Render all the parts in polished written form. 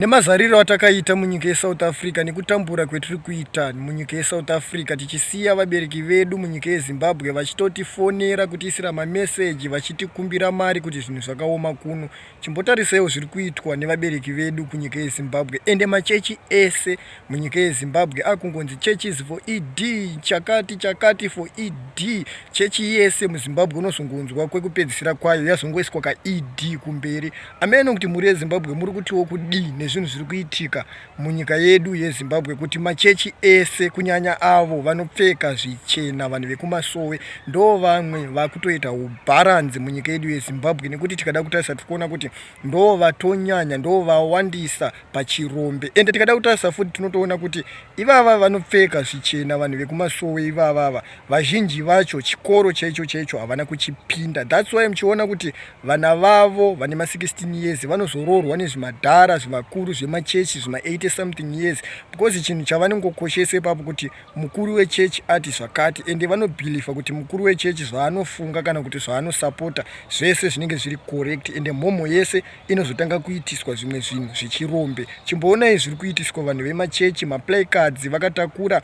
Nemazariro atakaita munyika yeSouth Africa nekutambura kwetiri kuita munyika yeSouth Africa tichisiya vabereki vedu munyika yeZimbabwe vachitotifonera kutiisira mameseji vachitikumbira mari kuti zvinhu zvakaoma kuno. Chimbotarisaiwo zviri kuitwa nevabereki vedu kunyika yeZimbabwe ende machechi ese munyika yeZimbabwe akungonzi churches for ED chakati for ED. Chechi yese muZimbabwe unozongonzwa kwekupedzisira kwayo yazongoiswa kaED kumberi. Ameno kuti muri yeZimbabwe muri kutiwo kudini zvinhu zviri kuitika munyika yedu yeZimbabwe kuti machechi ese kunyanya avo vanopfeka zvichena vanhu vekumasowe ndo vamwe vakutoita ubharanzi munyika yedu yeZimbabwe nekuti tikada kutarisa tikuona kuti ndo vatonyanya ndo vawandisa pachirombe ende tikada kutarisa futi tinotoona kuti ivava vanopfeka zvichena vanhu vekumasowe ivava vazhinji vacho chikoro chaicho havana kuchipinda. That's why muchiona kuti vana vavo vane ma16 years vanozororwa nezvimadhara zvivakuru zvemachechi zvima 80 something years because chinhu chavanongokoshesa ipapo kuti mukuru wechechi ati zvakati ende vanobhiliva kuti mukuru wechechi zvaanofunga kana kuti zvaanosapota zvese zvinenge zviri correct ende mhomho yese inozotanga kuitiswa zvimwe zvinhu zvichirombe. Chimboonai zviri kuitiswa vanhu vemachechi maplacards vakatakura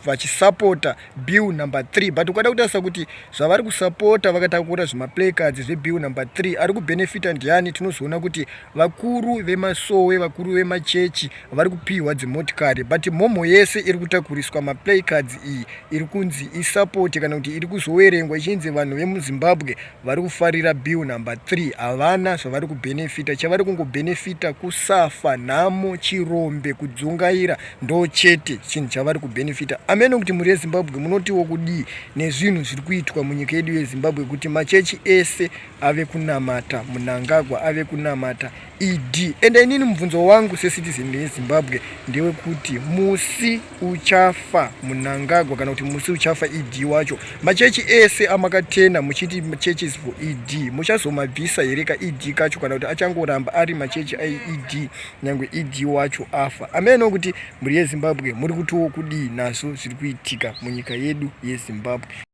vachisapota bill number 3 but ukada kutarisa kuti zvavari kusapota vakatakura zvimaplacards zvebill number 3 ari kubenefita ndiani. Tinozoona kuti vakuru vemasowe vakuru vemachechi vari kupiwa dzimotikari but mhomho yese iri kutakuriswa maplacards iyi iri kunzi isapoti kana kuti iri kuzoverengwa ichinzi vanhu vemuZimbabwe vari kufarira bill number 3 havana zvavari kubenefita. Chavari kungobenefita kusafa, nhamo, chirombe, kudzungaira ndo chete chinhu chavari kubenefita. Ameno kuti muri yeZimbabwe munotiwo kudii nezvinhu zviri kuitwa munyika yedu yeZimbabwe kuti machechi ese ave kunamata Mnangagwa ave kunamata ED. Ende inini mubvunzo wangu secitizen yeZimbabwe ndewe kuti musi uchafa Mnangagwa kana kuti musi uchafa ED wacho machechi ese amakatenda muchiti churches for ED muchazomabvisa here kaED kacho kana kuti achangoramba ari machechi aiED nyangwe ED wacho afa. Ameno kuti muri yeZimbabwe muri kutiwo kudii nazvo zviri kuitika munyika yedu yeZimbabwe.